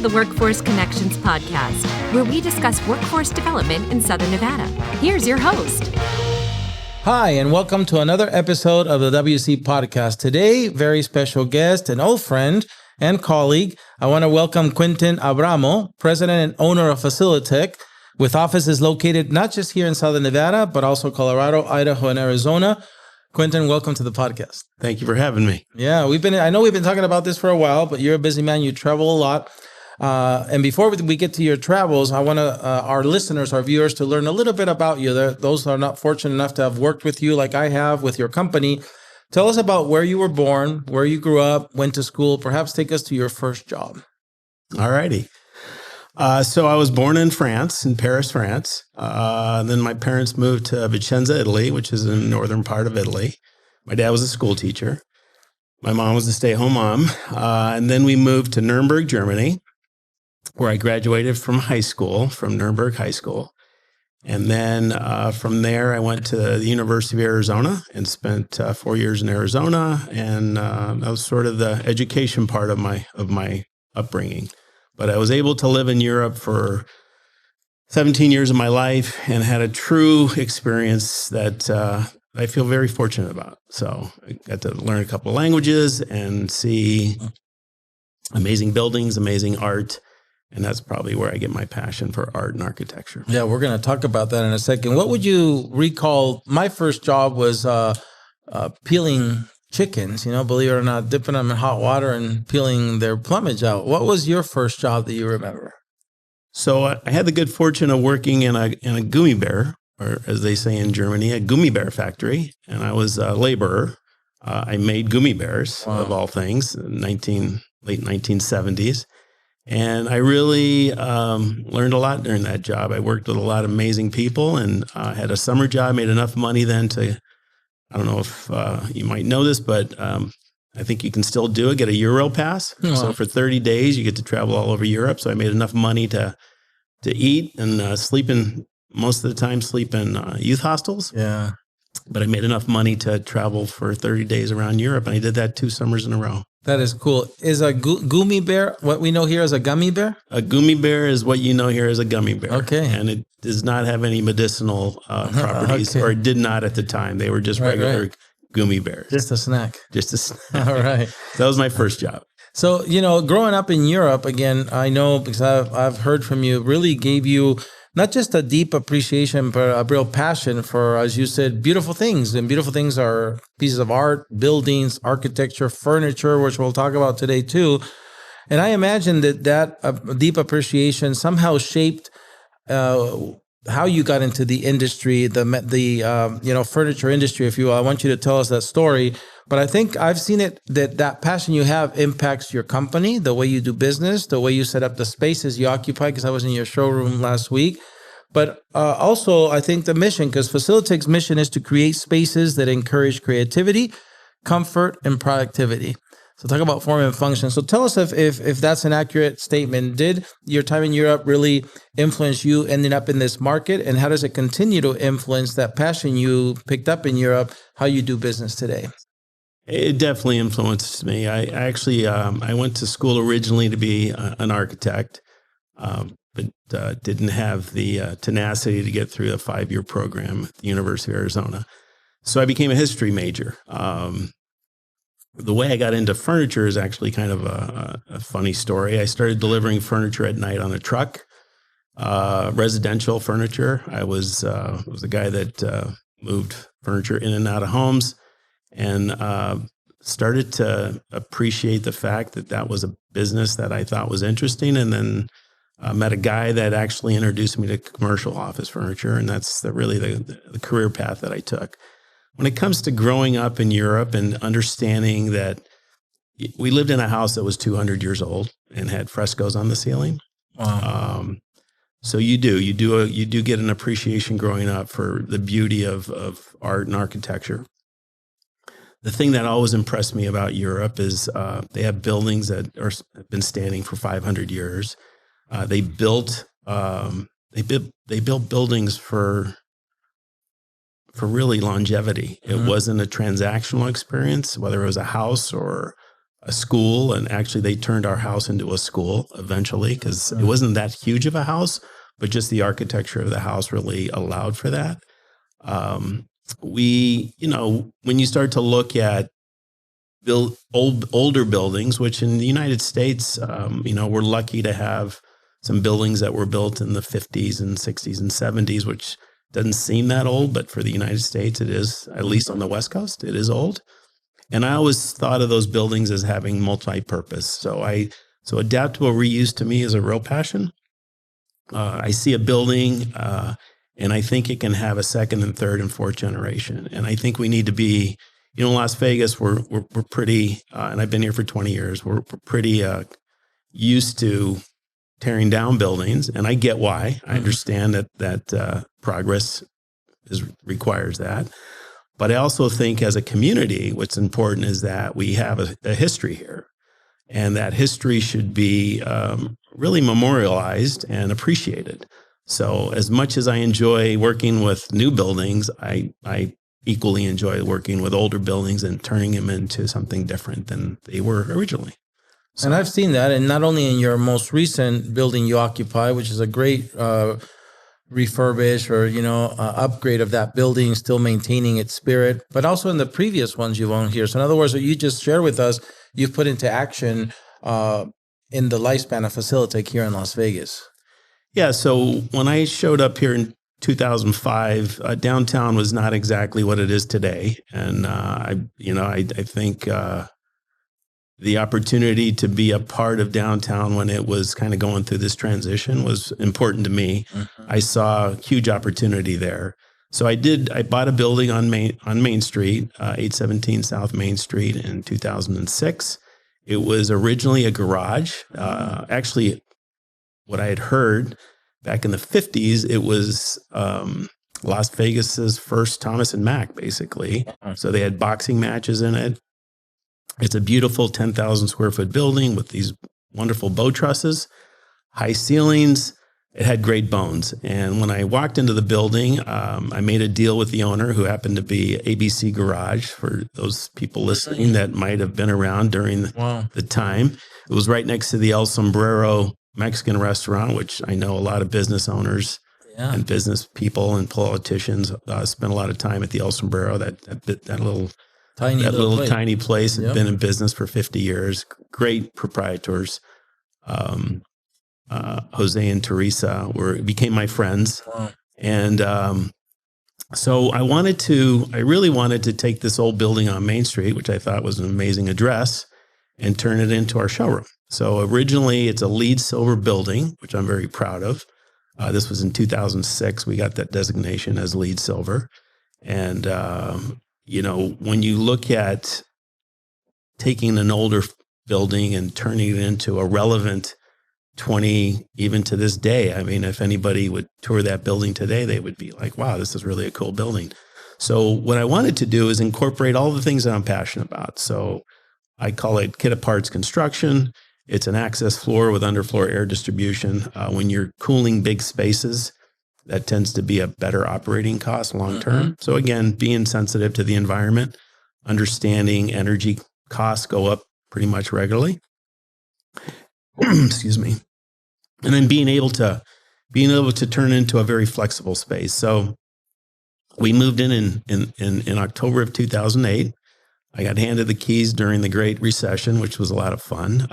the Workforce Connections podcast, where we discuss workforce development in Southern Nevada. Here's your host. Hi, and welcome to another episode of the WC podcast. Today, very special guest, an old friend and colleague. I want to welcome Quentin Abramo, president and owner of Faciliteq, with offices located not just here in Southern Nevada, but also Colorado, Idaho, and Arizona. Quentin, welcome to the podcast. Thank you for having me. Yeah, I know we've been talking about this for a while, but you're a busy man. You travel a lot. And before we get to your travels, I want our listeners, our viewers, to learn a little bit about you. Those are not fortunate enough to have worked with you like I have with your company. Tell us about where you were born, where you grew up, went to school. Perhaps take us to your first job. All righty. So I was born in France, in Paris, France. Then my parents moved to Vicenza, Italy, which is in the northern part of Italy. My dad was a school teacher. My mom was a stay-at-home mom. And then we moved to Nuremberg, Germany, where I graduated from high school, from Nuremberg High School. And then from there, I went to the University of Arizona and spent 4 years in Arizona. And that was sort of the education part of my upbringing. But I was able to live in Europe for 17 years of my life and had a true experience that I feel very fortunate about. So I got to learn a couple of languages and see amazing buildings, amazing art. And that's probably where I get my passion for art and architecture. Yeah, we're going to talk about that in a second. What would you recall? My first job was peeling chickens, believe it or not, dipping them in hot water and peeling their plumage out. What was your first job that you remember? So I had the good fortune of working in a gummy bear, or as they say in Germany, a gummy bear factory. And I was a laborer. I made gummy bears, of all things, late 1970s. And I really learned a lot during that job. I worked with a lot of amazing people and had a summer job, made enough money then to, I don't know if you might know this, but I think you can still do it, get a Euro pass. Oh. So for 30 days, you get to travel all over Europe. So I made enough money to eat and most of the time sleep in youth hostels. Yeah. But I made enough money to travel for 30 days around Europe. And I did that 2 summers in a row. That is cool. Is a gummy bear what we know here as a gummy bear? A gummy bear is what you know here as a gummy bear. Okay. And it does not have any medicinal properties, or it did not at the time. They were just regular gummy bears. Just a snack. Just a snack. All right. So that was my first job. So, growing up in Europe, again, I know because I've heard from you, really gave you not just a deep appreciation, but a real passion for, as you said, beautiful things. And beautiful things are pieces of art, buildings, architecture, furniture, which we'll talk about today too. And I imagine that deep appreciation somehow shaped how you got into the industry, the furniture industry, if you will. I want you to tell us that story. But I think I've seen it that passion you have impacts your company, the way you do business, the way you set up the spaces you occupy, because I was in your showroom last week. But also, I think the mission, because Faciliteq's mission is to create spaces that encourage creativity, comfort, and productivity. So talk about form and function. So tell us if that's an accurate statement. Did your time in Europe really influence you ending up in this market? And how does it continue to influence that passion you picked up in Europe, how you do business today? It definitely influenced me. I actually I went to school originally to be an architect, but didn't have the tenacity to get through a 5-year program at the University of Arizona. So I became a history major. The way I got into furniture is actually kind of a funny story. I started delivering furniture at night on a truck, residential furniture. I was the guy that moved furniture in and out of homes. And started to appreciate the fact that was a business that I thought was interesting. And then met a guy that actually introduced me to commercial office furniture. And that's really the career path that I took. When it comes to growing up in Europe and understanding that we lived in a house that was 200 years old and had frescoes on the ceiling. Wow. So you do get an appreciation growing up for the beauty of art and architecture. The thing that always impressed me about Europe is they have buildings that have been standing for 500 years. They built buildings for really longevity. It wasn't a transactional experience, whether it was a house or a school, and actually they turned our house into a school eventually because it wasn't that huge of a house, but just the architecture of the house really allowed for that. When you start to look at older buildings, which in the United States, we're lucky to have some buildings that were built in the 50s and 60s and 70s, which doesn't seem that old, but for the United States, it is, at least on the West Coast, it is old. And I always thought of those buildings as having multi-purpose. So adaptable reuse to me is a real passion. I see a building, and I think it can have a second and third and fourth generation. And I think we need to be, Las Vegas, we're pretty, and I've been here for 20 years, we're pretty used to tearing down buildings. And I get why. I understand that progress requires that. But I also think as a community, what's important is that we have a history here. And that history should be really memorialized and appreciated. So as much as I enjoy working with new buildings, I equally enjoy working with older buildings and turning them into something different than they were originally. So, and I've seen that, and not only in your most recent building you occupy, which is a great refurbish or, upgrade of that building, still maintaining its spirit, but also in the previous ones you've owned here. So in other words, what you just shared with us, you've put into action in the lifespan of Faciliteq here in Las Vegas. Yeah. So when I showed up here in 2005, downtown was not exactly what it is today. And I think the opportunity to be a part of downtown when it was kind of going through this transition was important to me. Mm-hmm. I saw huge opportunity there. So I bought a building on Main Street, 817 South Main Street in 2006. It was originally a garage. Actually, what I had heard back in the 50s, it was Las Vegas's first Thomas and Mack, basically. So they had boxing matches in it. It's a beautiful 10,000 square foot building with these wonderful bow trusses, high ceilings. It had great bones. And when I walked into the building, I made a deal with the owner, who happened to be ABC Garage, for those people listening that might have been around during the time. It was right next to the El Sombrero Mexican restaurant, which I know a lot of business owners and business people and politicians spent a lot of time at the El Sombrero, that little tiny place. Had been in business for 50 years. Great proprietors. Jose and Teresa became my friends. Wow. And so I really wanted to take this old building on Main Street, which I thought was an amazing address, and turn it into our showroom. So originally it's a LEED Silver building, which I'm very proud of. This was in 2006. We got that designation as LEED Silver. And, when you look at taking an older building and turning it into a relevant 20, even to this day, I mean, if anybody would tour that building today, they would be like, wow, this is really a cool building. So what I wanted to do is incorporate all the things that I'm passionate about. So I call it kit of parts construction. It's an access floor with underfloor air distribution. When you're cooling big spaces, that tends to be a better operating cost long-term. Mm-hmm. So again, being sensitive to the environment, understanding energy costs go up pretty much regularly. Excuse me. And then being able to turn it into a very flexible space. So we moved in October of 2008. I got handed the keys during the Great Recession, which was a lot of fun.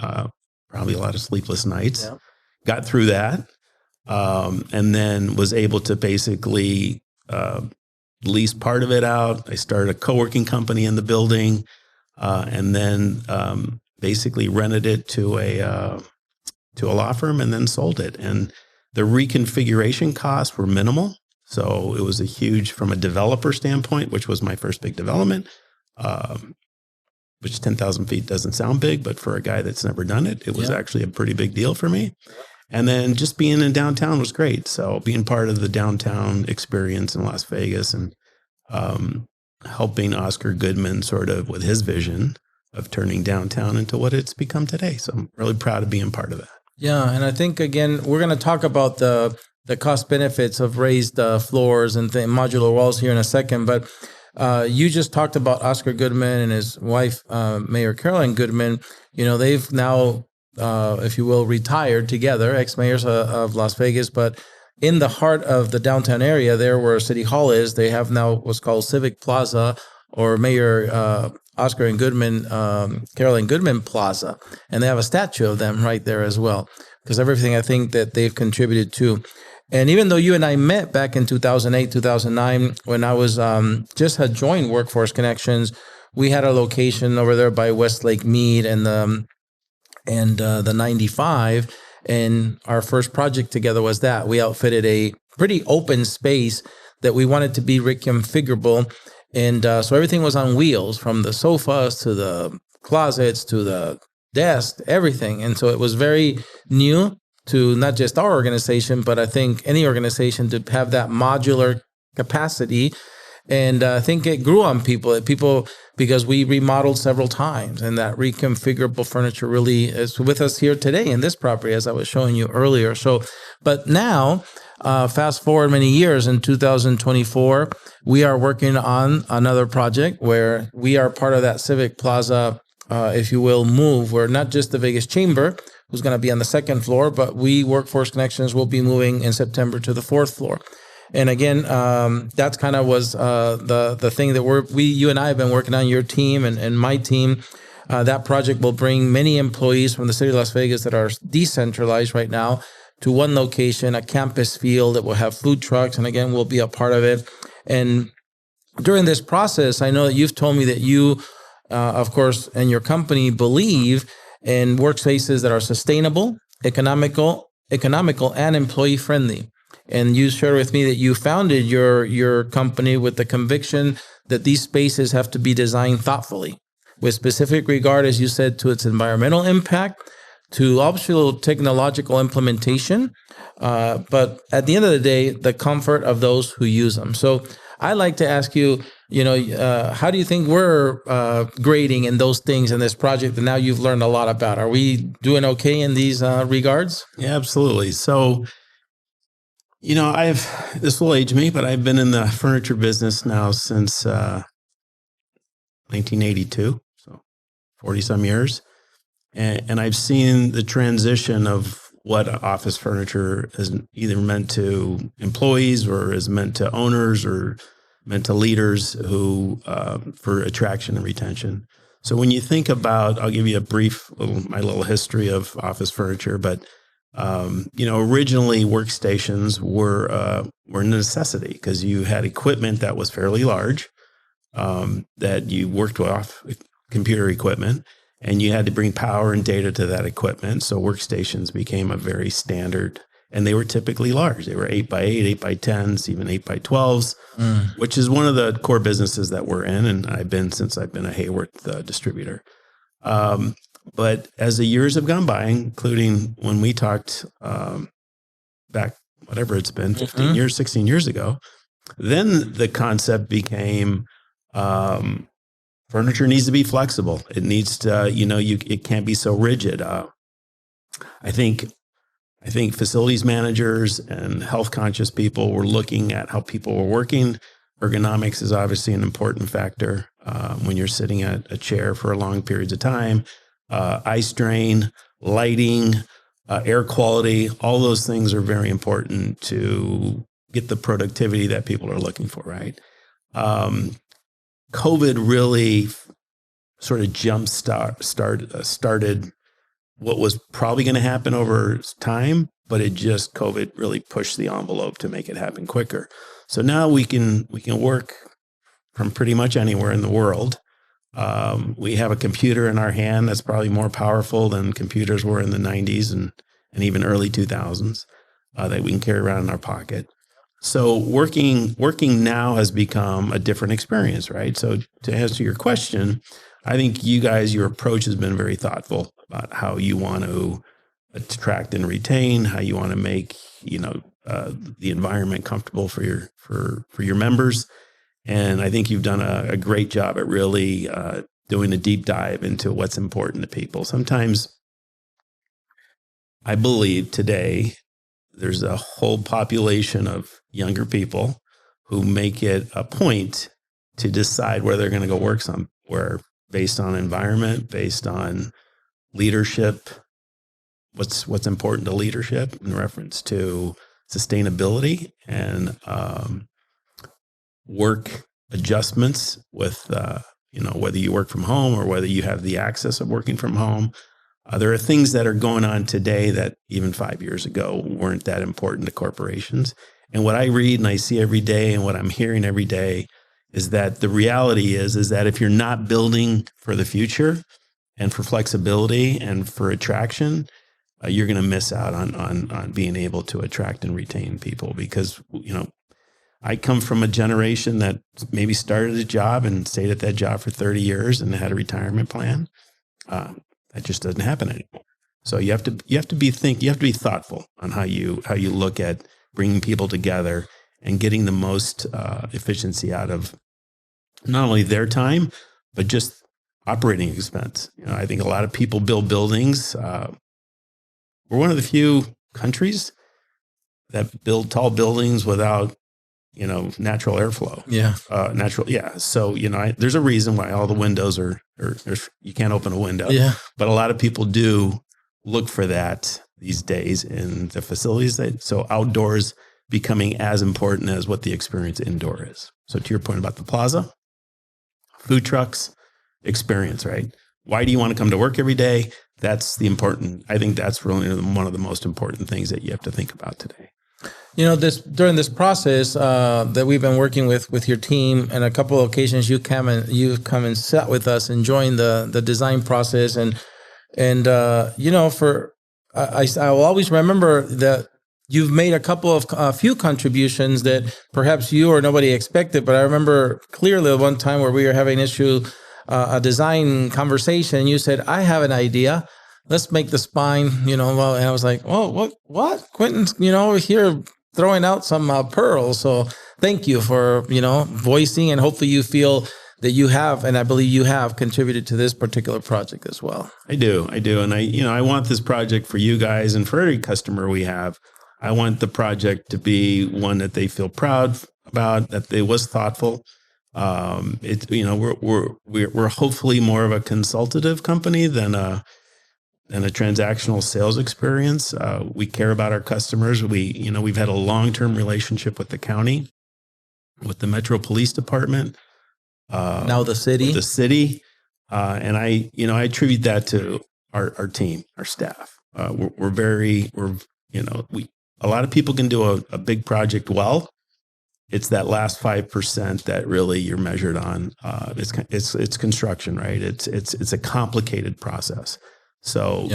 Probably a lot of sleepless nights. Yeah. Got through that. And then was able to basically lease part of it out. I started a co-working company in the building, and then basically rented it to a law firm, and then sold it. And the reconfiguration costs were minimal, so it was a huge, from a developer standpoint, which was my first big development. Which 10,000 feet doesn't sound big, but for a guy that's never done it, it was actually a pretty big deal for me. And then just being in downtown was great. So being part of the downtown experience in Las Vegas, and helping Oscar Goodman sort of with his vision of turning downtown into what it's become today. So I'm really proud of being part of that. Yeah. And I think, again, we're going to talk about the cost benefits of raised floors and modular walls here in a second. But You just talked about Oscar Goodman and his wife, Mayor Caroline Goodman. They've now, if you will, retired together, ex-mayors of Las Vegas. But in the heart of the downtown area, there where City Hall is, they have now what's called Civic Plaza, or Mayor Oscar and Goodman, Caroline Goodman Plaza. And they have a statue of them right there as well, because everything I think that they've contributed to. And even though you and I met back in 2008, 2009, when I was just had joined Workforce Connections, we had a location over there by Westlake Mead and the 95. And our first project together was that we outfitted a pretty open space that we wanted to be reconfigurable. And so everything was on wheels, from the sofas to the closets to the desk, everything. And so it was very new to not just our organization, but I think any organization to have that modular capacity. And I think it grew on people, because we remodeled several times, and that reconfigurable furniture really is with us here today in this property, as I was showing you earlier. So, but now, fast forward many years, in 2024, we are working on another project where we are part of that Civic Plaza, if you will, move. We're not just the Vegas Chamber, who's going to be on the second floor, but we, Workforce Connections, will be moving in September to the fourth floor. And again, that's kind of was the thing that you and I have been working on, your team and my team. That project will bring many employees from the city of Las Vegas that are decentralized right now to one location, a campus feel that will have food trucks. And again, we'll be a part of it. And during this process, I know that you've told me that you, of course, and your company believe in workspaces that are sustainable, economical, and employee friendly. And you shared with me that you founded your company with the conviction that these spaces have to be designed thoughtfully, with specific regard, as you said, to its environmental impact, to optional technological implementation, but at the end of the day, the comfort of those who use them. So I'd like to ask you, how do you think we're grading in those things in this project that now you've learned a lot about? Are we doing okay in these regards? Yeah, absolutely. So, this will age me, but I've been in the furniture business now since 1982, so 40 some years. And I've seen the transition of what office furniture is either meant to employees or is meant to owners or meant to leaders who, for attraction and retention. So when you think about, I'll give you a brief my little history of office furniture, but originally workstations were a necessity because you had equipment that was fairly large, that you worked off computer equipment, and you had to bring power and data to that equipment. So workstations became a very standard, and they were typically large. They were 8x8, 8x10s, even 8x12s, which is one of the core businesses that we're in. And I've been since I've been a Haworth distributor. But as the years have gone by, including when we talked back, whatever it's been, 15 years, 16 years ago, then the concept became furniture needs to be flexible. It needs to, it can't be so rigid. I think facilities managers and health conscious people were looking at how people were working. Ergonomics is obviously an important factor when you're sitting at a chair for long periods of time. Eye strain, lighting, air quality, all those things are very important to get the productivity that people are looking for, right? COVID really sort of started what was probably going to happen over time, but COVID really pushed the envelope to make it happen quicker. So now we can work from pretty much anywhere in the world. We have a computer in our hand that's probably more powerful than computers were in the 90s and even early 2000s that we can carry around in our pocket. So working now has become a different experience, right? So to answer your question, I think your approach has been very thoughtful about how you want to attract and retain, how you want to make, the environment comfortable for your members. And I think you've done a great job at really doing a deep dive into what's important to people. Sometimes I believe today there's a whole population of younger people who make it a point to decide where they're going to go work somewhere based on environment, based on leadership, what's important to leadership in reference to sustainability and work adjustments with, whether you work from home or whether you have the access of working from home. There are things that are going on today that even 5 years ago weren't that important to corporations. And what I read and I see every day and what I'm hearing every day is that the reality is that if you're not building for the future and for flexibility and for attraction, you're going to miss out on being able to attract and retain people. Because, I come from a generation that maybe started a job and stayed at that job for 30 years and had a retirement plan. That just doesn't happen anymore. So you have to be thoughtful on how you look at bringing people together and getting the most efficiency out of not only their time, but just operating expense. I think a lot of people build buildings. We're one of the few countries that build tall buildings without, natural airflow. Yeah. So, there's a reason why all the windows are you can't open a window. Yeah. But a lot of people do look for that these days in the facilities. So outdoors becoming as important as what the experience indoor is. So to your point about the plaza, food trucks, experience, right? Why do you want to come to work every day? I think that's really one of the most important things that you have to think about today. During this process that we've been working with your team, and a couple of occasions you come and sat with us and joined the design process, and I'll always remember that you've made a few contributions that perhaps you or nobody expected. But I remember clearly one time where we were having a design conversation, and you said, "I have an idea. Let's make the spine." And I was like, "Oh, what? Quentin's here throwing out some pearls." So thank you for voicing, and hopefully you feel that you have, and I believe you have, contributed to this particular project as well. I do, and I want this project for you guys and for every customer we have. I want the project to be one that they feel proud about, that it was thoughtful. We're hopefully more of a consultative company than a transactional sales experience. We care about our customers. We've had a long-term relationship with the county, with the Metro Police Department. Now the city. And I attribute that to our team, our staff. A lot of people can do a big project well. It's that last 5% that really you're measured on. It's construction, right? It's a complicated process. So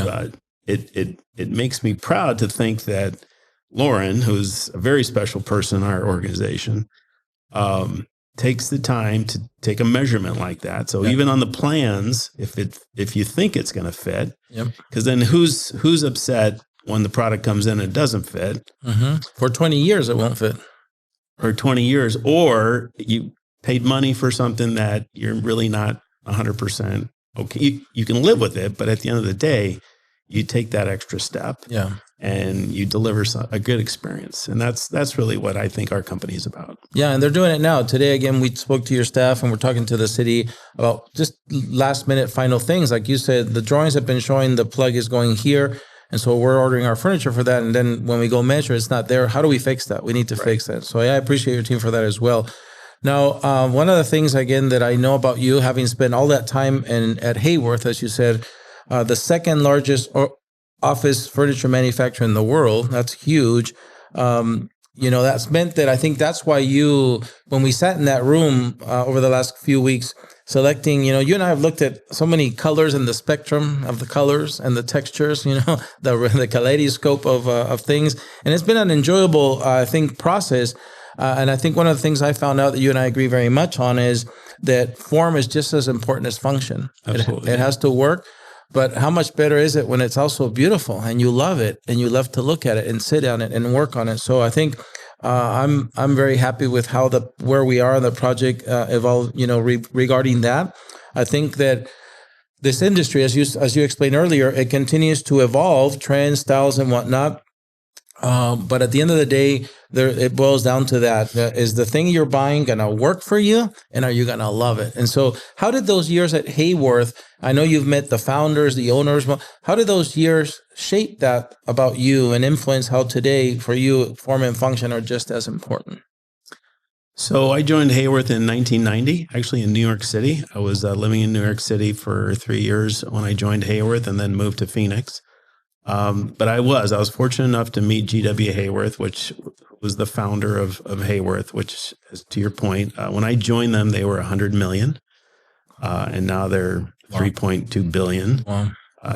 it makes me proud to think that Lauren, who's a very special person in our organization, takes the time to take a measurement like that. So even on the plans, if you think it's going to fit, because then who's upset when the product comes in and it doesn't fit? Mm-hmm. For 20 years, it won't fit. Or 20 years, or you paid money for something that you're really not 100% okay. You can live with it, but at the end of the day, you take that extra step and you deliver a good experience. And that's really what I think our company is about. Yeah, and they're doing it now. Today, again, we spoke to your staff and we're talking to the city about just last minute final things. Like you said, the drawings have been showing the plug is going here. And so we're ordering our furniture for that. And then when we go measure, it's not there. How do we fix that? We need to fix that. So I appreciate your team for that as well. Now, one of the things, again, that I know about you, having spent all that time at Haworth, as you said, the second largest office furniture manufacturer in the world, that's huge. That's meant that I think that's why when we sat in that room over the last few weeks, selecting, you and I have looked at so many colors and the spectrum of the colors and the textures, the kaleidoscope of things. And it's been an enjoyable, I think, process. And I think one of the things I found out that you and I agree very much on is that form is just as important as function. Absolutely. It has to work. But how much better is it when it's also beautiful and you love it and you love to look at it and sit on it and work on it? So I think I'm very happy with where we are in the project evolved. Regarding that, I think that this industry, as you explained earlier, it continues to evolve, trends, styles, and whatnot. But at the end of the day, it boils down to that. Is the thing you're buying going to work for you? And are you going to love it? And so how did those years at Haworth, I know you've met the founders, the owners, how did those years shape that about you and influence how today for you form and function are just as important? So I joined Haworth in 1990, actually in New York City. I was living in New York City for 3 years when I joined Haworth and then moved to Phoenix. But I was fortunate enough to meet G.W. Haworth, which was the founder of Haworth, which, to your point, when I joined them, they were 100 million. And now they're 3.2 billion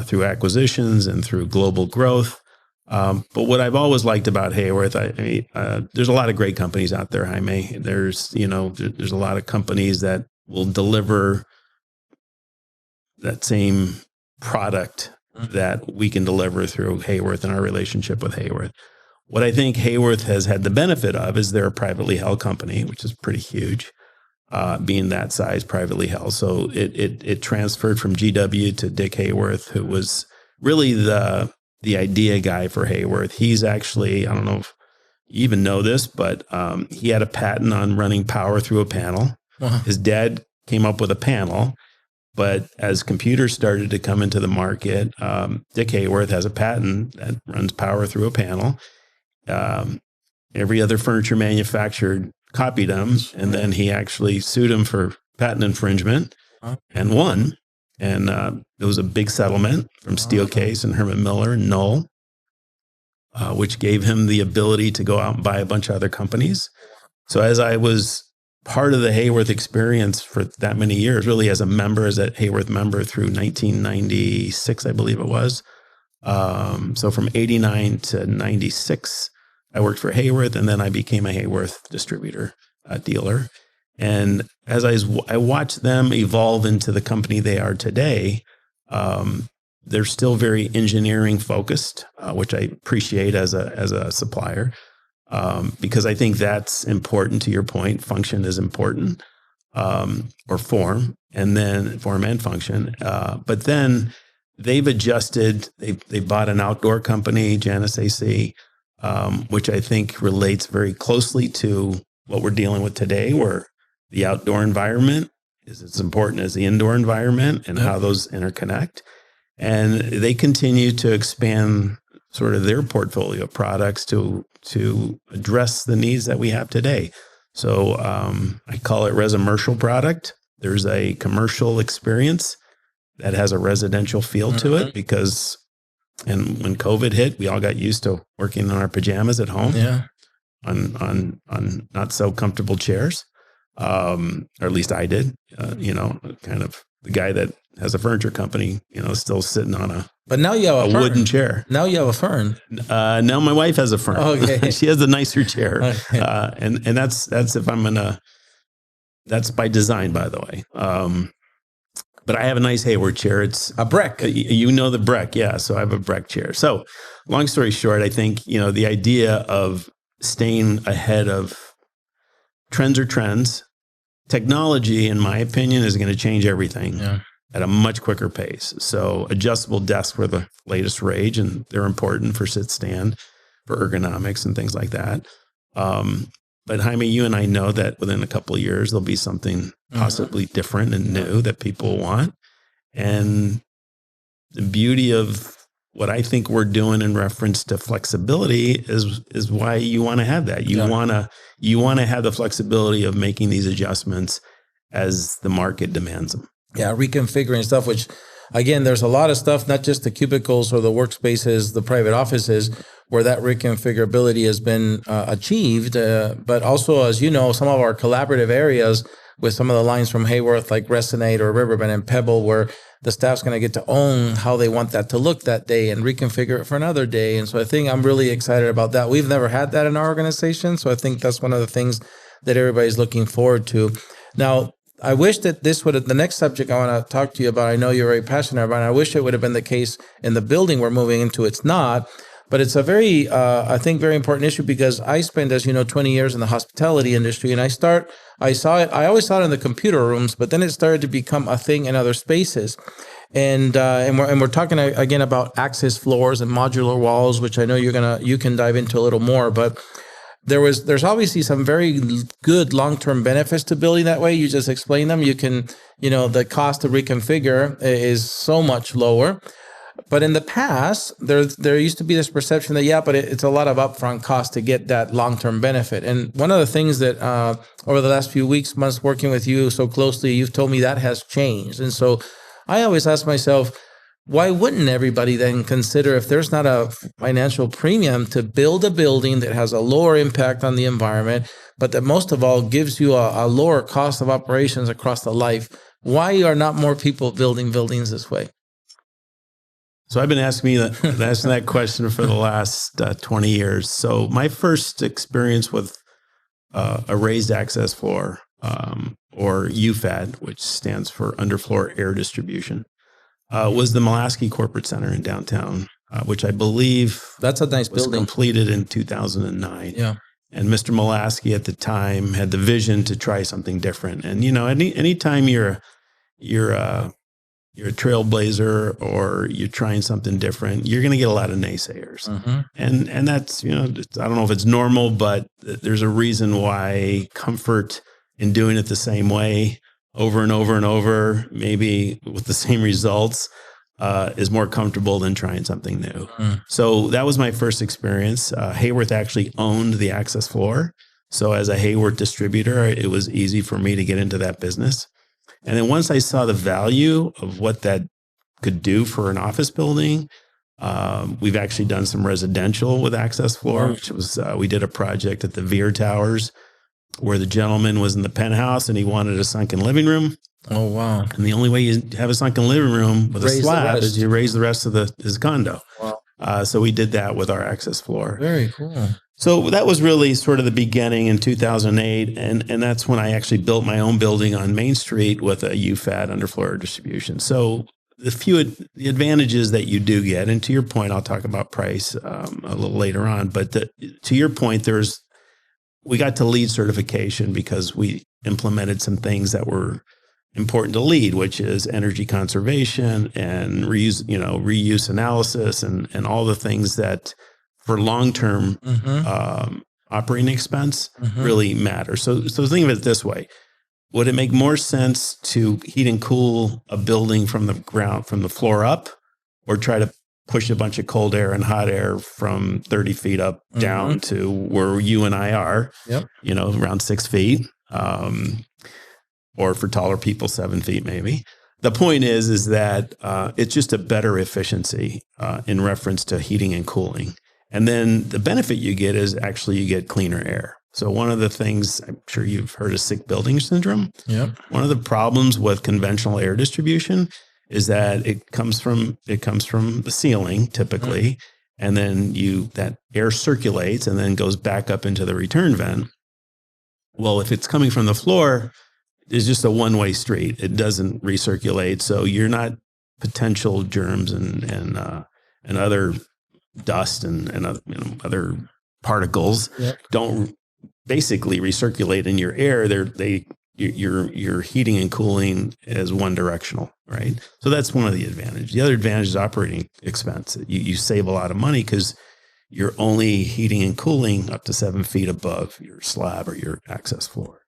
through acquisitions and through global growth. But what I've always liked about Haworth, there's a lot of great companies out there, Jaime. There's a lot of companies that will deliver that same product that we can deliver through Haworth and our relationship with Haworth. What I think Haworth has had the benefit of is they're a privately held company, which is pretty huge, being that size, privately held. So it transferred from GW to Dick Haworth, who was really the idea guy for Haworth. He's actually, I don't know if you even know this, but he had a patent on running power through a panel. Uh-huh. His dad came up with a panel. But as computers started to come into the market, Dick Haworth has a patent that runs power through a panel. Every other furniture manufacturer copied him, and then he actually sued him for patent infringement and won. And it was a big settlement from Steelcase and Herman Miller and Knoll, which gave him the ability to go out and buy a bunch of other companies. So as I was part of the Haworth experience for that many years, really as a Haworth member through 1996, I believe it was. So from 89 to 96, I worked for Haworth, and then I became a Haworth distributor, dealer. And as I watched them evolve into the company they are today, they're still very engineering focused, which I appreciate as a supplier. Because I think that's important. To your point, function is important, or form, and then form and function. But then they've adjusted. They bought an outdoor company, Janus AC, which I think relates very closely to what we're dealing with today, where the outdoor environment is as important as the indoor environment and how those interconnect. And they continue to expand sort of their portfolio of products to address the needs that we have today. So I call it residential product. There's a commercial experience that has a residential feel to it and when COVID hit, we all got used to working in our pajamas at home on not so comfortable chairs, or at least I did. Kind of the guy that has a furniture company, still sitting on a wooden chair. Now you have a fern. Now my wife has a fern. Okay. She has a nicer chair. Okay. And that's if I'm that's by design, by the way. But I have a nice Haworth chair. It's a Breck. The Breck. Yeah. So I have a Breck chair. So long story short, I think, the idea of staying ahead of trends. Technology, in my opinion, is going to change everything at a much quicker pace. So adjustable desks were the latest rage, and they're important for sit-stand, for ergonomics and things like that. But Jaime, you and I know that within a couple of years, there'll be something possibly different and new that people want. And the beauty of what I think we're doing in reference to flexibility is why you want to have that. You want to have the flexibility of making these adjustments as the market demands them. Yeah, reconfiguring stuff, which again, there's a lot of stuff, not just the cubicles or the workspaces, the private offices, where that reconfigurability has been achieved. But also, as you know, some of our collaborative areas with some of the lines from Haworth, like Resonate or Riverbend and Pebble, where the staff's going to get to own how they want that to look that day and reconfigure it for another day. And so I think I'm really excited about that. We've never had that in our organization. So I think that's one of the things that everybody's looking forward to. Now, I wish that the next subject I want to talk to you about, I know you're very passionate about it. I wish it would have been the case in the building we're moving into. It's not. But it's a very, I think, very important issue because I spent, as you know, 20 years in the hospitality industry, and I saw it. I always saw it in the computer rooms, but then it started to become a thing in other spaces. And we're talking again about access floors and modular walls, which I know you can dive into a little more, but there's obviously some very good long-term benefits to building that way. You just explain them. You can, the cost to reconfigure is so much lower. But in the past, there used to be this perception that, but it's a lot of upfront cost to get that long-term benefit. And one of the things that over the last few months, working with you so closely, you've told me that has changed. And so I always ask myself, why wouldn't everybody then consider, if there's not a financial premium, to build a building that has a lower impact on the environment, but that most of all gives you a lower cost of operations across the life? Why are not more people building buildings this way? So I've been asking that question for the last 20 years. So my first experience with a raised access floor, or UFAD, which stands for underfloor air distribution, was the Mulaski Corporate Center in downtown, which I believe that's a nice was building, completed in 2009. Yeah. And Mr. Mulaski at the time had the vision to try something different. And anytime you're a trailblazer or you're trying something different, you're going to get a lot of naysayers. Mm-hmm. And that's, I don't know if it's normal, but there's a reason why comfort in doing it the same way over and over and over, maybe with the same results, is more comfortable than trying something new. Mm. So that was my first experience. Haworth actually owned the access floor. So as a Haworth distributor, it was easy for me to get into that business. And then once I saw the value of what that could do for an office building, we've actually done some residential with access floor, which was, we did a project at the Veer Towers where the gentleman was in the penthouse and he wanted a sunken living room. Oh, wow. And the only way you have a sunken living room with a slab is you raise the rest of his condo. Wow. So we did that with our access floor. Very cool. So that was really sort of the beginning in 2008. And that's when I actually built my own building on Main Street with a UFAD underfloor distribution. So the advantages that you do get, and to your point, I'll talk about price a little later on, but to your point, we got to LEED certification because we implemented some things that were important to LEED, which is energy conservation and reuse analysis and all the things that for long-term operating expense really matter. So think of it this way. Would it make more sense to heat and cool a building from the ground, from the floor up, or try to push a bunch of cold air and hot air from 30 feet up down to where you and I are, around 6 feet, or for taller people, 7 feet maybe. The point is that it's just a better efficiency in reference to heating and cooling. And then the benefit you get is actually you get cleaner air. So one of the things, I'm sure you've heard of sick building syndrome. Yep. One of the problems with conventional air distribution is that it comes from the ceiling typically, and then that air circulates and then goes back up into the return vent. Well, if it's coming from the floor, it's just a one-way street. It doesn't recirculate, so you're not potential germs and other dust and other particles don't basically recirculate in your air. You're heating and cooling as one directional, right? So that's one of the advantages. The other advantage is operating expense. You save a lot of money because you're only heating and cooling up to 7 feet above your slab or your access floor.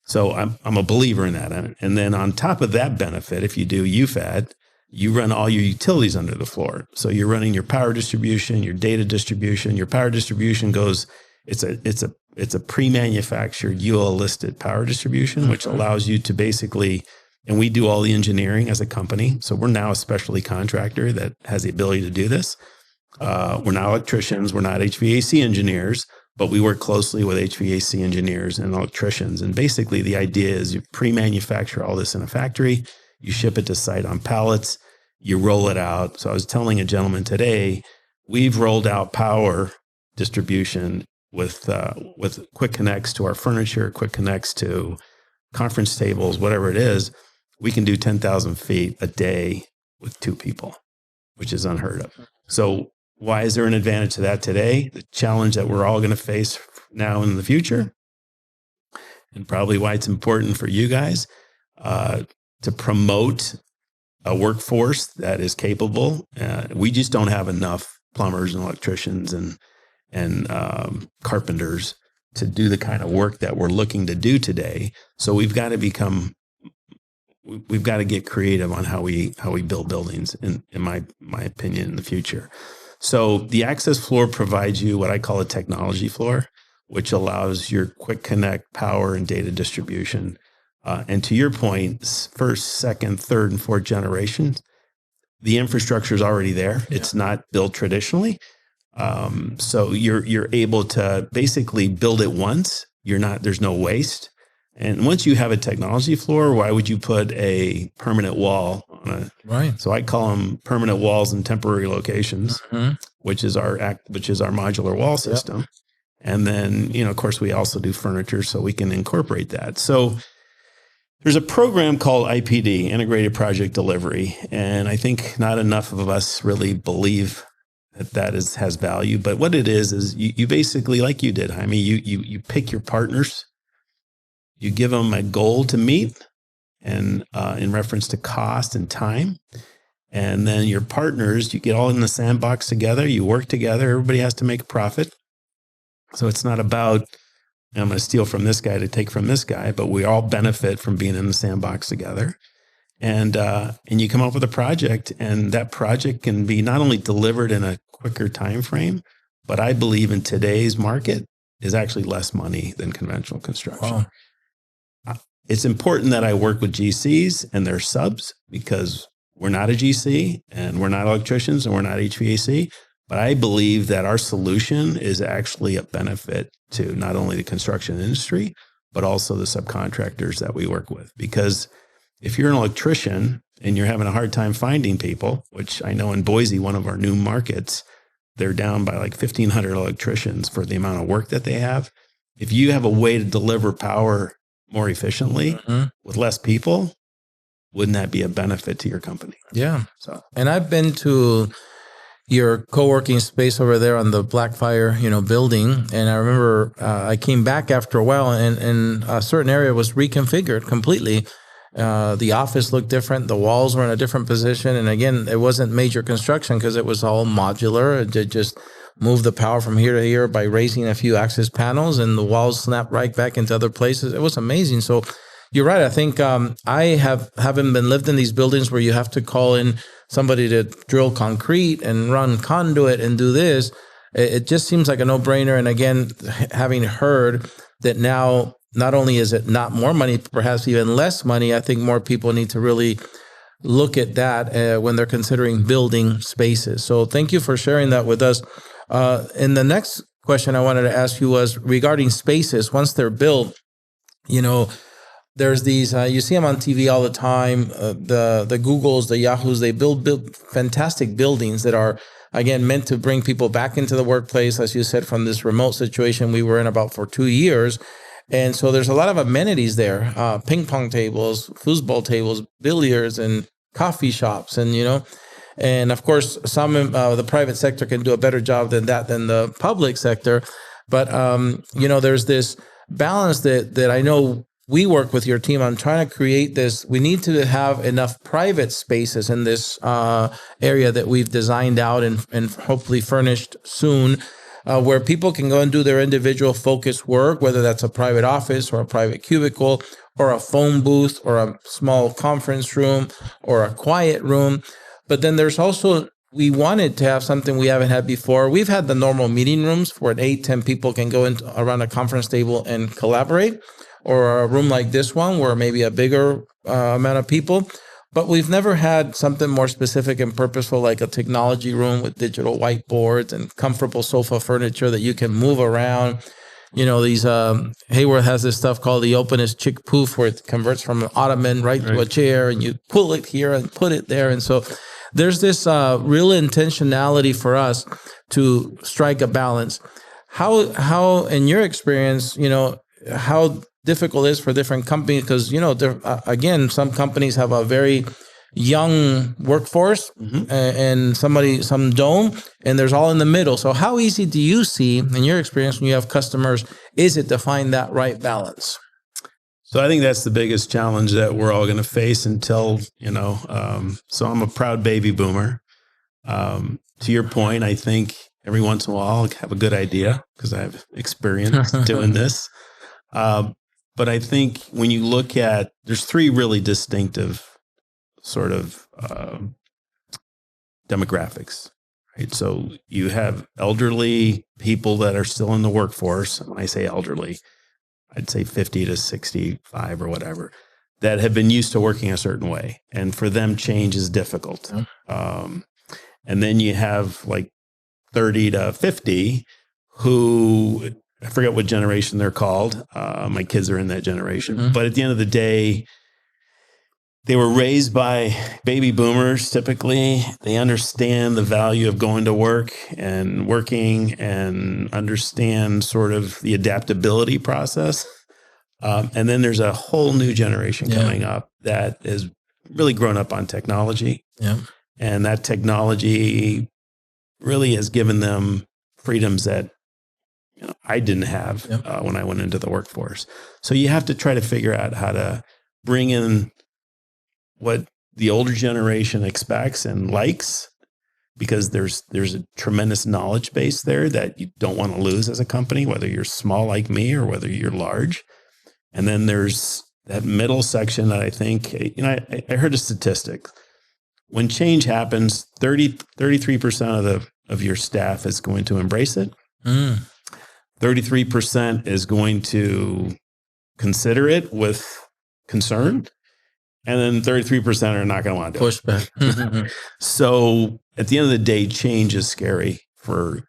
So I'm a believer in that. And then on top of that benefit, if you do UFAD, you run all your utilities under the floor. So you're running your power distribution, your data distribution. Your power distribution it's a pre-manufactured UL listed power distribution, which allows you to basically, and we do all the engineering as a company. So we're now a specialty contractor that has the ability to do this. We're not electricians, we're not HVAC engineers, but we work closely with HVAC engineers and electricians. And basically the idea is you pre-manufacture all this in a factory, you ship it to site on pallets, you roll it out. So I was telling a gentleman today, we've rolled out power distribution with quick connects to our furniture, quick connects to conference tables, whatever it is. We can do 10,000 feet a day with 2 people, which is unheard of. So Why is there an advantage to that today? The challenge that we're all going to face now and in the future, and probably why it's important for you guys to promote a workforce that is capable. We just don't have enough plumbers and electricians and carpenters to do the kind of work that we're looking to do today. So we've got to get creative on how we build buildings, in my opinion, in the future. So the access floor provides you what I call a technology floor, which allows your quick connect, power, and data distribution. And to your point, first, second, third, and fourth generations, the infrastructure is already there. Yeah. It's not built traditionally. So you're able to basically build it once. There's no waste. And once you have a technology floor, why would you put a permanent wall on a? Right. So I call them permanent walls in temporary locations, which is our modular wall system. Yep. And then, of course, we also do furniture, so we can incorporate that. So there's a program called IPD, Integrated Project Delivery, and I think not enough of us really believe that has value. But what it is you basically, like you did, Jaime, you pick your partners. You give them a goal to meet, and in reference to cost and time. And then your partners, you get all in the sandbox together. You work together. Everybody has to make a profit. So it's not about, I'm going to steal from this guy to take from this guy, but we all benefit from being in the sandbox together. And you come up with a project, and that project can be not only delivered in a quicker time frame, but I believe in today's market is actually less money than conventional construction. Wow. It's important that I work with GCs and their subs, because we're not a GC and we're not electricians and we're not HVAC, but I believe that our solution is actually a benefit to not only the construction industry, but also the subcontractors that we work with. Because if you're an electrician and you're having a hard time finding people, which I know in Boise, one of our new markets, they're down by like 1,500 electricians for the amount of work that they have. If you have a way to deliver power more efficiently with less people, wouldn't that be a benefit to your company? Yeah. So, and I've been to your co-working space over there on the Blackfire, building. And I remember I came back after a while, and a certain area was reconfigured completely. The office looked different. The walls were in a different position. And again, it wasn't major construction because it was all modular. It just moved the power from here to here by raising a few access panels, and the walls snapped right back into other places. It was amazing. So you're right. I think I haven't been lived in these buildings where you have to call in somebody to drill concrete and run conduit and do this. It just seems like a no-brainer. And again, having heard that now, not only is it not more money, perhaps even less money, I think more people need to really look at that when they're considering building spaces. So thank you for sharing that with us. And the next question I wanted to ask you was regarding spaces. Once they're built, there's these, you see them on TV all the time, the Googles, the Yahoos, they build fantastic buildings that are, again, meant to bring people back into the workplace, as you said, from this remote situation we were in about for 2 years. And so there's a lot of amenities there, ping pong tables, foosball tables, billiards, and coffee shops, and of course, some the private sector can do a better job than the public sector. But, there's this balance that I know we work with your team on trying to create this. We need to have enough private spaces in this area that we've designed out and hopefully furnished soon, where people can go and do their individual focused work, whether that's a private office or a private cubicle or a phone booth or a small conference room or a quiet room. But then there's also, we wanted to have something we haven't had before. We've had the normal meeting rooms where 8-10 people can go around a conference table and collaborate, or a room like this one where maybe a bigger amount of people. But we've never had something more specific and purposeful, like a technology room with digital whiteboards and comfortable sofa furniture that you can move around. These Haworth has this stuff called the openest chick poof, where it converts from an ottoman right to a chair, and you pull it here and put it there. And so there's this real intentionality for us to strike a balance. How in your experience, how difficult it is for different companies, because again, some companies have a very young workforce and some dome, and there's all in the middle. So how easy do you see, in your experience, when you have customers, is it to find that right balance? So I think that's the biggest challenge that we're all going to face until, so I'm a proud baby boomer. To your point, I think every once in a while I'll have a good idea because I have experience doing this. But I think when you look at, there's three really distinctive sort of demographics, right? So you have elderly people that are still in the workforce. When I say elderly, I'd say 50 to 65 or whatever, that have been used to working a certain way. And for them, change is difficult. And then you have like 30 to 50 who, I forget what generation they're called. My kids are in that generation. But at the end of the day, they were raised by baby boomers, typically. They understand the value of going to work and working and understand sort of the adaptability process. And then there's a whole new generation coming up that has really grown up on technology. And that technology really has given them freedoms that I didn't have when I went into the workforce. So you have to try to figure out how to bring in what the older generation expects and likes, because there's a tremendous knowledge base there that you don't want to lose as a company, whether you're small like me or whether you're large. And then there's that middle section that I think, I heard a statistic. When change happens, 33% of your staff is going to embrace it. 33% is going to consider it with concern. And then 33% are not going to want to do Pushback. So at the end of the day, change is scary for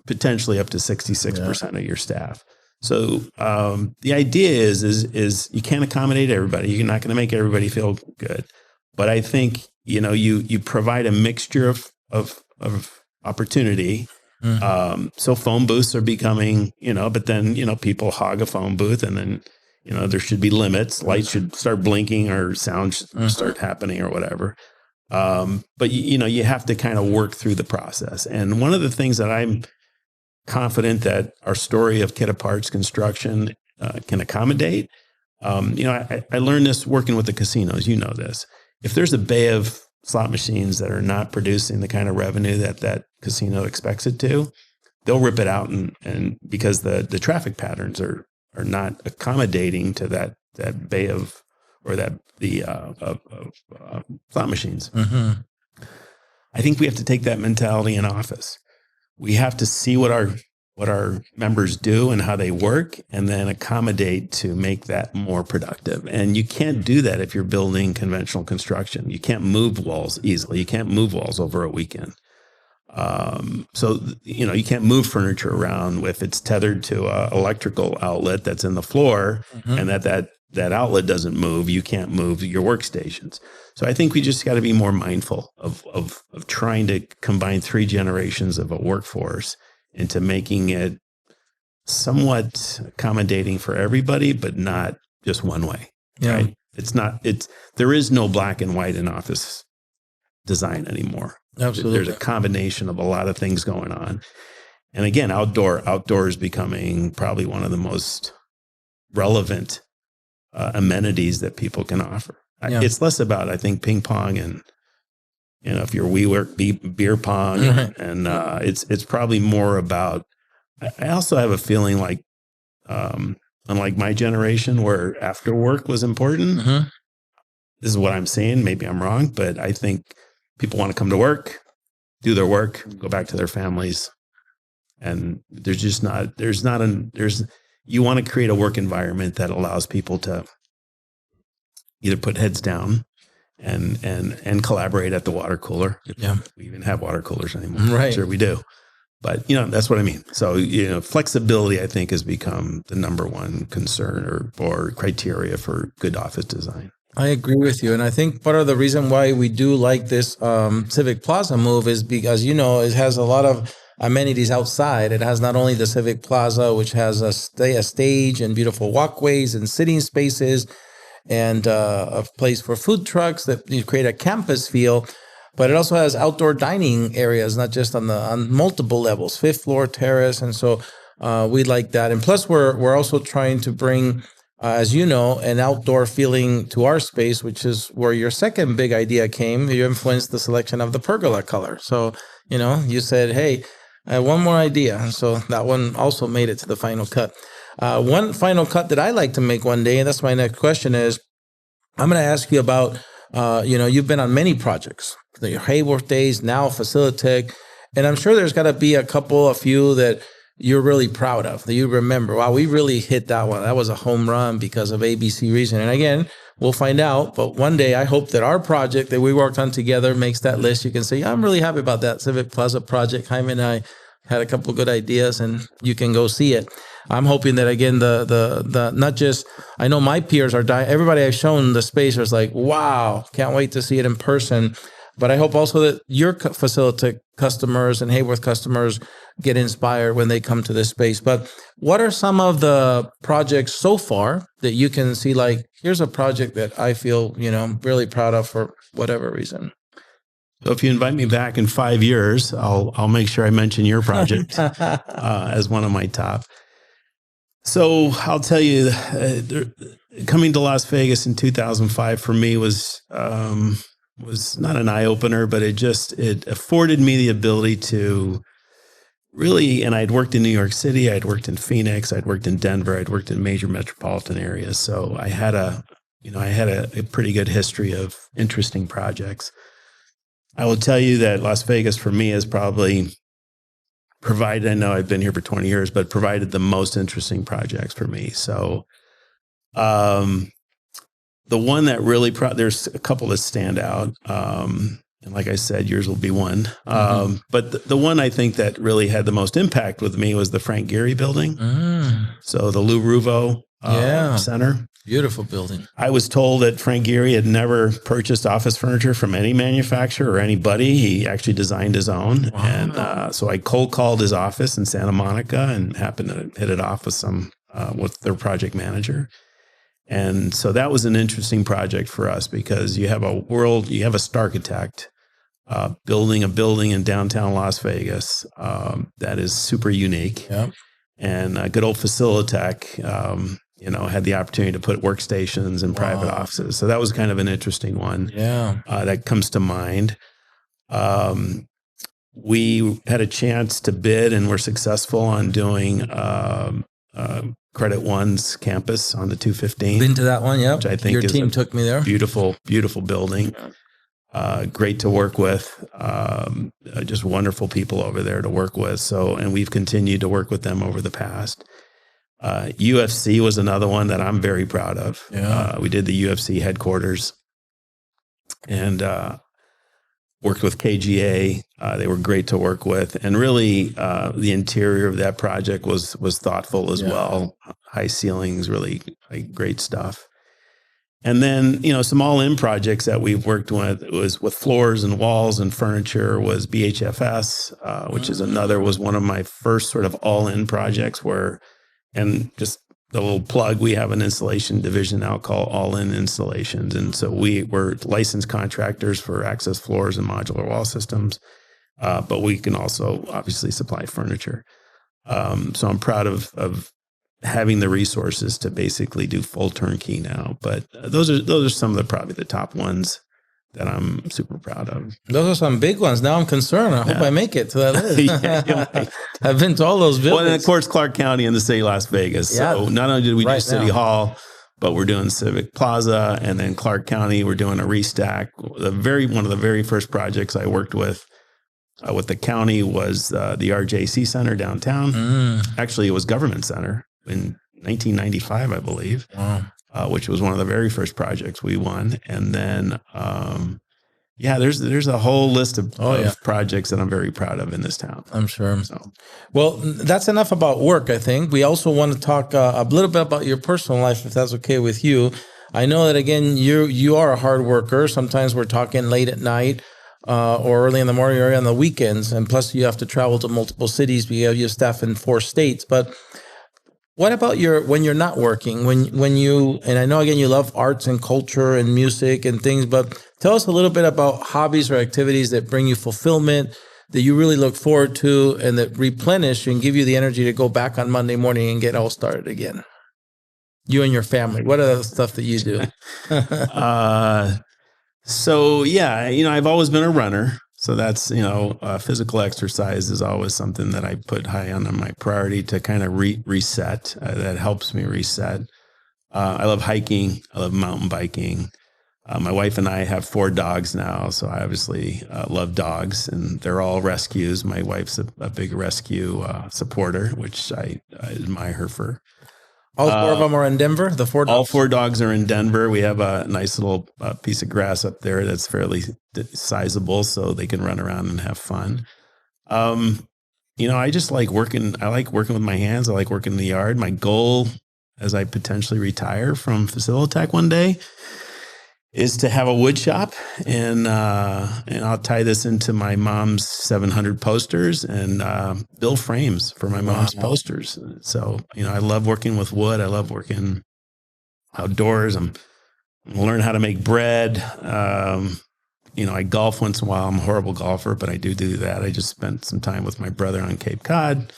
potentially up to 66% of your staff. So the idea is you can't accommodate everybody. You're not going to make everybody feel good. But I think, you provide a mixture of opportunity. So phone booths are becoming, but then, people hog a phone booth, and then, there should be limits. Lights should start blinking or sound should start happening or whatever. But you have to kind of work through the process. And one of the things that I'm confident that our story of Kit Apart's construction can accommodate, I learned this working with the casinos. You know this. If there's a bay of slot machines that are not producing the kind of revenue that casino expects it to, they'll rip it out, and because the traffic patterns are not accommodating to that bay of, or that the slot machines. I think we have to take that mentality in office. We have to see what our members do and how they work, and then accommodate to make that more productive. And you can't do that if you're building conventional construction. You can't move walls easily. You can't move walls over a weekend. So, you can't move furniture around if it's tethered to an electrical outlet that's in the floor, and that outlet doesn't move. You can't move your workstations. So I think we just got to be more mindful of trying to combine three generations of a workforce into making it somewhat accommodating for everybody, but not just one way. Right? There is no black and white in office design anymore. Absolutely. There's a combination of a lot of things going on. And again, outdoor is becoming probably one of the most relevant amenities that people can offer. It's less about, I think, ping pong and, if you're WeWork, beer pong, and it's probably more about, I also have a feeling like, unlike my generation where after work was important, this is what I'm saying, maybe I'm wrong, but I think people want to come to work, do their work, go back to their families. And you want to create a work environment that allows people to either put heads down and collaborate at the water cooler. If we even have water coolers anymore. Right. Sure we do. But, that's what I mean. So, flexibility, I think, has become the number one concern or criteria for good office design. I agree with you. And I think part of the reason why we do like this Civic Plaza move is because, it has a lot of amenities outside. It has not only the Civic Plaza, which has a stage and beautiful walkways and sitting spaces. and a place for food trucks that you create a campus feel. But it also has outdoor dining areas, not just on multiple levels, 5th floor, terrace, and so we like that. And plus, we're also trying to bring, as you know, an outdoor feeling to our space, which is where your second big idea came. You influenced the selection of the pergola color. So, you said, hey, I have one more idea. And so that one also made it to the final cut. One final cut that I like to make one day, and that's my next question is, I'm going to ask you about, you've been on many projects, your Haworth days, now Faciliteq, and I'm sure there's got to be a few that you're really proud of, that you remember. Wow, we really hit that one. That was a home run because of ABC reason. And again, we'll find out. But one day, I hope that our project that we worked on together makes that list. You can say, I'm really happy about that Civic Plaza project. Jaime and I had a couple of good ideas, and you can go see it. I'm hoping that, again, the not just, I know my peers are dying. Everybody I've shown the space is like, wow, can't wait to see it in person. But I hope also that your Faciliteq customers and Haworth customers get inspired when they come to this space. But what are some of the projects so far that you can see, like, here's a project that I feel, really proud of for whatever reason? So if you invite me back in 5 years, I'll make sure I mention your project as one of my top. So I'll tell you, coming to Las Vegas in 2005 for me was not an eye opener, but it afforded me the ability to really, and I'd worked in New York City, I'd worked in Phoenix, I'd worked in Denver, I'd worked in major metropolitan areas. So I had a pretty good history of interesting projects. I will tell you that Las Vegas for me has probably provided, I know I've been here for 20 years, but provided the most interesting projects for me. So, the one that really, there's a couple that stand out. And like I said, yours will be one. But the one I think that really had the most impact with me was the Frank Gehry building. So the Lou Ruvo Center. Beautiful building. I was told that Frank Gehry had never purchased office furniture from any manufacturer or anybody. He actually designed his own. Wow. And so I cold called his office in Santa Monica and happened to hit it off with their project manager. And so that was an interesting project for us because you have a architect building a building in downtown Las Vegas that is super unique. Yep. And good old Faciliteq, had the opportunity to put workstations in private offices. So that was kind of an interesting one. Yeah. That comes to mind. We had a chance to bid and were successful on doing Credit One's campus on the 215. Been to that one, yeah. Which I think your team took me there. Beautiful, beautiful building. Great to work with. Just wonderful people over there to work with. So, and we've continued to work with them over the past. UFC was another one that I'm very proud of. Yeah. We did the UFC headquarters and worked with KGA. They were great to work with. And really, the interior of that project was thoughtful as well. High ceilings, really great stuff. And then, some all-in projects that we've worked with was with floors and walls and furniture was BHFS, which was one of my first sort of all-in projects and just the little plug, we have an installation division now called All In Installations. And so we were licensed contractors for access floors and modular wall systems, but we can also obviously supply furniture. So I'm proud of having the resources to basically do full turnkey now. But those are some of probably the top ones that I'm super proud of. Those are some big ones. Now I'm concerned. I hope I make it to that list. I've been to all those buildings. Well, and of course, Clark County and the city of Las Vegas. Yeah. So not only did we do City Hall, but we're doing Civic Plaza, and then Clark County, we're doing a restack. One of the very first projects I worked with the county was the RJC Center downtown. Actually, it was Government Center in 1995, I believe. Wow. Which was one of the very first projects we won. And then, there's a whole list of projects that I'm very proud of in this town. I'm sure. So, well, that's enough about work, I think. We also want to talk a little bit about your personal life, if that's okay with you. I know that, again, you are a hard worker. Sometimes we're talking late at night or early in the morning or on the weekends. And plus, you have to travel to multiple cities because you have staff in 4 states. But What about when you're not working, when you, and I know again, you love arts and culture and music and things, but tell us a little bit about hobbies or activities that bring you fulfillment, that you really look forward to, and that replenish and give you the energy to go back on Monday morning and get all started again. You and your family, what are the stuff that you do? So yeah, I've always been a runner. So that's, physical exercise is always something that I put high on my priority to kind of reset. That helps me reset. I love hiking. I love mountain biking. My wife and I have 4 dogs now. So I obviously love dogs, and they're all rescues. My wife's a big rescue supporter, which I admire her for. All 4 of them are in Denver, the 4 dogs? All 4 dogs are in Denver. We have a nice little piece of grass up there that's fairly sizable, so they can run around and have fun. I just like working. I like working with my hands. I like working in the yard. My goal as I potentially retire from Faciliteq one day is to have a wood shop, and I'll tie this into my mom's 700 posters and build frames for my mom's posters. So, I love working with wood. I love working outdoors. I'm learning how to make bread. I golf once in a while. I'm a horrible golfer, but I do that. I just spent some time with my brother on Cape Cod,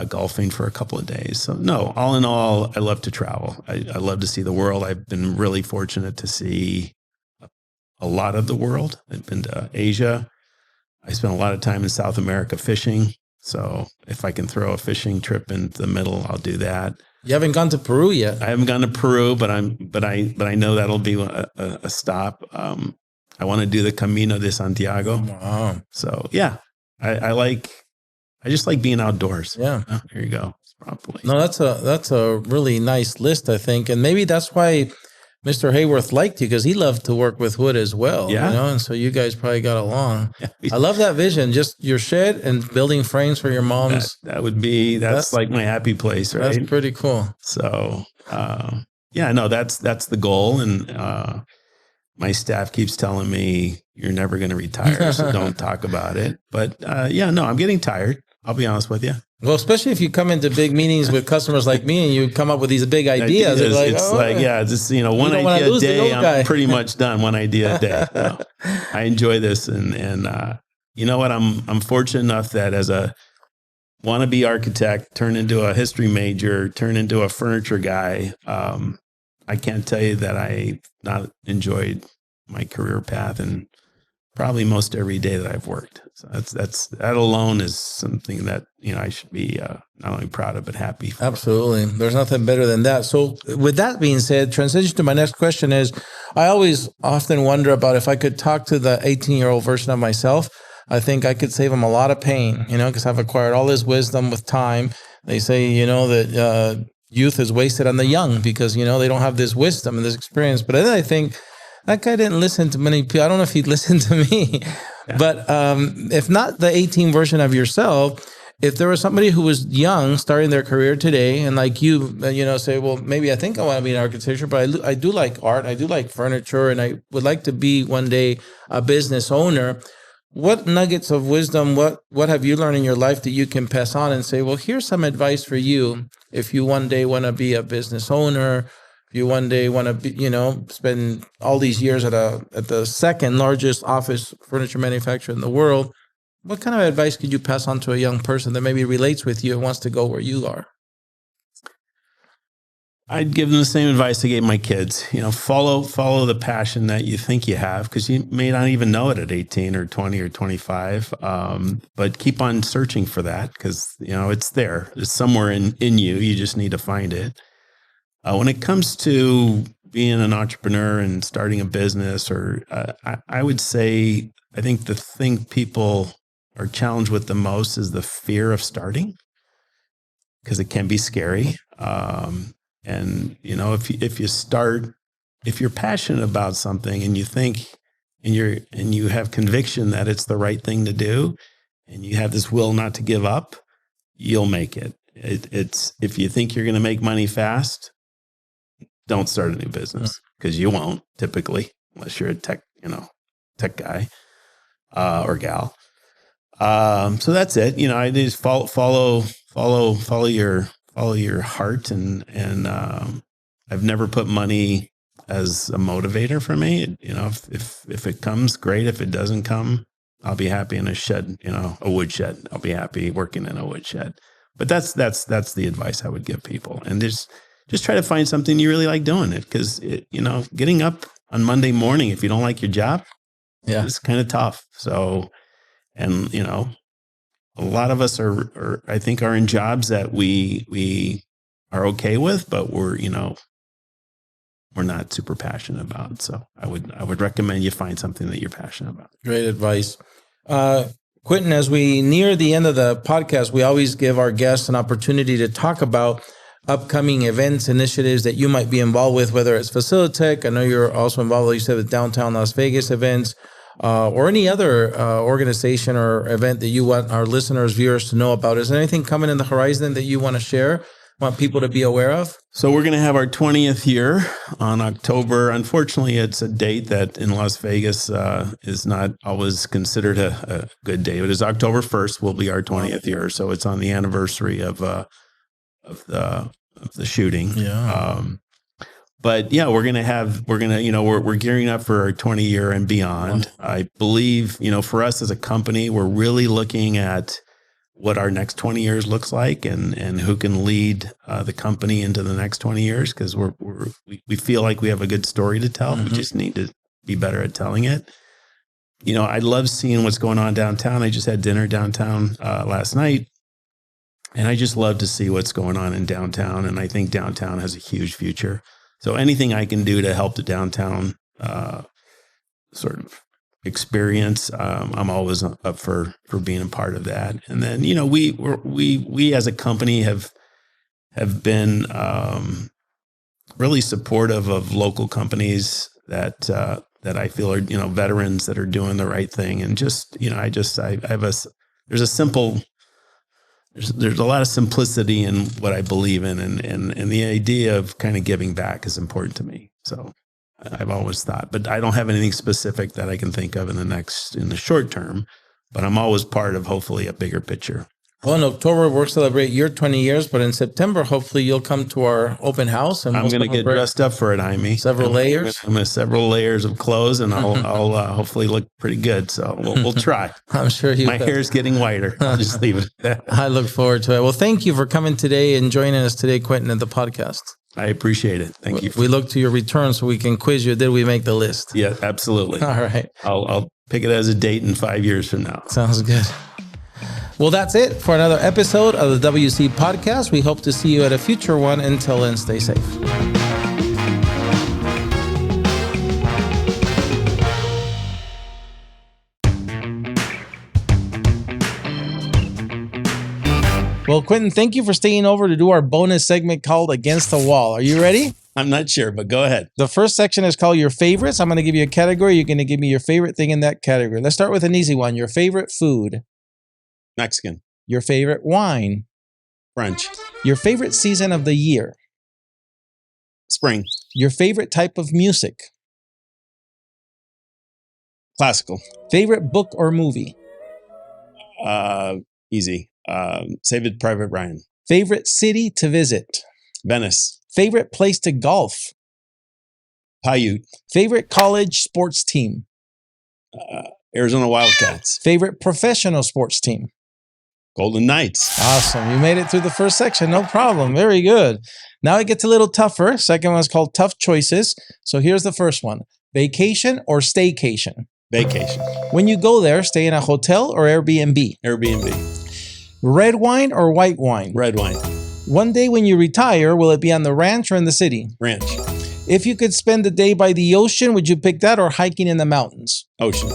golfing for a couple of days. So no, all in all, I love to travel. I love to see the world. I've been really fortunate to see a lot of the world. I've been to Asia. I spent a lot of time in South America fishing. So if I can throw a fishing trip in the middle, I'll do that. You haven't gone to Peru yet. I haven't gone to Peru, but I know that'll be a stop. I want to do the Camino de Santiago. Wow. So yeah, I just like being outdoors. Yeah. Oh, here you go. Probably. No, that's a really nice list, I think. And maybe that's why Mr. Haworth liked you, because he loved to work with wood as well. Yeah. And so you guys probably got along. Yeah. I love that vision. Just your shed and building frames for your mom's. That's like my happy place, right? That's pretty cool. So, that's the goal. And, my staff keeps telling me you're never going to retire, so don't talk about it. But I'm getting tired. I'll be honest with you. Well, especially if you come into big meetings with customers like me and you come up with these big ideas. One idea a day. I'm pretty much done. One idea a day. So I enjoy this, and you know what? I'm fortunate enough that as a wannabe architect, turn into a history major, turn into a furniture guy. I can't tell you that I not enjoyed my career path, and probably most every day that I've worked. So that alone is something that I should be not only proud of but happy for. Absolutely, there's nothing better than that. So, with that being said, transition to my next question is: I often wonder about if I could talk to the 18-year-old version of myself. I think I could save him a lot of pain, because I've acquired all this wisdom with time. They say, that youth is wasted on the young because, they don't have this wisdom and this experience. But then I think that guy didn't listen to many people. I don't know if he'd listened to me. Yeah. But if not the 18 version of yourself, if there was somebody who was young, starting their career today, and like you, say, well, maybe I think I want to be in architecture, but I do like art, I do like furniture, and I would like to be one day a business owner. What nuggets of wisdom, what have you learned in your life that you can pass on and say, well, here's some advice for you if you one day want to be a business owner, if you one day want to be, spend all these years at the second largest office furniture manufacturer in the world. What kind of advice could you pass on to a young person that maybe relates with you and wants to go where you are? I'd give them the same advice I gave my kids. Follow the passion that you think you have, because you may not even know it at 18 or 20 or 25. But keep on searching for that, because it's there. It's somewhere in you. You just need to find it. When it comes to being an entrepreneur and starting a business, or I would say, I think the thing people are challenged with the most is the fear of starting, because it can be scary. And, if you're passionate about something and you think, and you have conviction that it's the right thing to do, and you have this will not to give up, you'll make it. It's if you think you're going to make money fast, don't start a new business, because you won't typically, unless you're a tech guy, or gal. So that's it. I just follow your heart, and I've never put money as a motivator for me. If it comes, great. If it doesn't come, I'll be happy in a shed, a wood shed. I'll be happy working in a wood shed. But that's the advice I would give people. And just try to find something you really like doing it, because getting up on Monday morning, if you don't like your job, it's kind of tough. So, and a lot of us are I think are in jobs that we are okay with, but we're not super passionate about. So I would recommend you find something that you're passionate about. Great advice. Quentin, as we near the end of the podcast, we always give our guests an opportunity to talk about upcoming events, initiatives that you might be involved with, whether it's Faciliteq. I know you're also involved, like you said, with downtown Las Vegas events, or any other organization or event that you want our listeners, viewers to know about. Is there anything coming in the horizon that you want to share, want people to be aware of? So we're going to have our 20th year on October. Unfortunately, it's a date that in Las Vegas is not always considered a good day. But it's October 1st will be our 20th year. So it's on the anniversary of the shooting. Yeah. But yeah, we're gearing up for our 20 year and beyond. I believe, for us as a company, we're really looking at what our next 20 years looks like, and who can lead the company into the next 20 years. Cause we feel like we have a good story to tell. Mm-hmm. We just need to be better at telling it. I love seeing what's going on downtown. I just had dinner downtown last night, and I just love to see what's going on in downtown. And I think downtown has a huge future. So anything I can do to help the downtown sort of experience, I'm always up for being a part of that. And then we as a company have been really supportive of local companies that I feel are veterans that are doing the right thing. And there's a lot of simplicity in what I believe in, and the idea of kind of giving back is important to me. So I've always thought, but I don't have anything specific that I can think of in the short term, but I'm always part of hopefully a bigger picture. Well, in October, we'll celebrate your 20 years, but in September, hopefully you'll come to our open house. And I'm going to get dressed up for it, Jaime. Several layers. I'm going to several layers of clothes, and I'll hopefully look pretty good. So we'll try. I'm sure you will. My hair's getting whiter. I'll just leave it at that. I look forward to it. Well, thank you for coming today and joining us today, Quentin, at the podcast. I appreciate it. Thank you. We look to your return so we can quiz you. Did we make the list? Yeah, absolutely. All right. I'll pick it as a date in 5 years from now. Sounds good. Well, that's it for another episode of the WC Podcast. We hope to see you at a future one. Until then, stay safe. Well, Quentin, thank you for staying over to do our bonus segment called Against the Wall. Are you ready? I'm not sure, but go ahead. The first section is called Your Favorites. I'm going to give you a category. You're going to give me your favorite thing in that category. Let's start with an easy one. Your favorite food. Mexican. Your favorite wine. French. Your favorite season of the year. Spring. Your favorite type of music. Classical. Favorite book or movie. Easy. Saving Private Ryan. Favorite city to visit. Venice. Favorite place to golf. Paiute. Favorite college sports team. Arizona Wildcats. Favorite professional sports team. Golden Knights. Awesome. You made it through the first section. No problem. Very good. Now it gets a little tougher. Second one is called Tough Choices. So here's the first one. Vacation or staycation? Vacation. When you go there, stay in a hotel or Airbnb? Airbnb. Red wine or white wine? Red wine. One day when you retire, will it be on the ranch or in the city? Ranch. If you could spend the day by the ocean, would you pick that or hiking in the mountains? Ocean.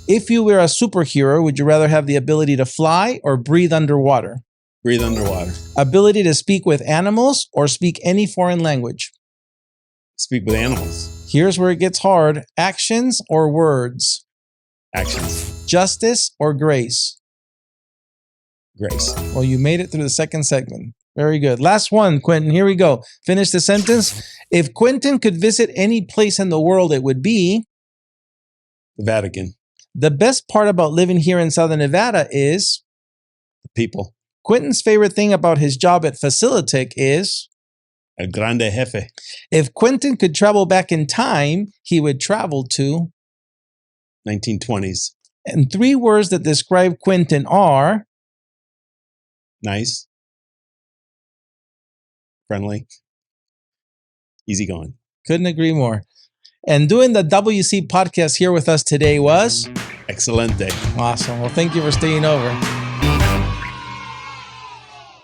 If you were a superhero, would you rather have the ability to fly or breathe underwater? Breathe underwater. Ability to speak with animals or speak any foreign language? Speak with animals. Here's where it gets hard. Actions or words? Actions. Justice or grace? Grace. Well, you made it through the second segment. Very good. Last one, Quentin. Here we go. Finish the sentence. If Quentin could visit any place in the world, it would be? The Vatican. The best part about living here in Southern Nevada is? The people. Quentin's favorite thing about his job at Faciliteq is El grande jefe. if Quentin could travel back in time, he would travel to 1920s. And 3 words that describe Quentin are Nice. Friendly. Easygoing. couldn't agree more. And doing the WC podcast here with us today was Excelente. awesome. Well, thank you for staying over.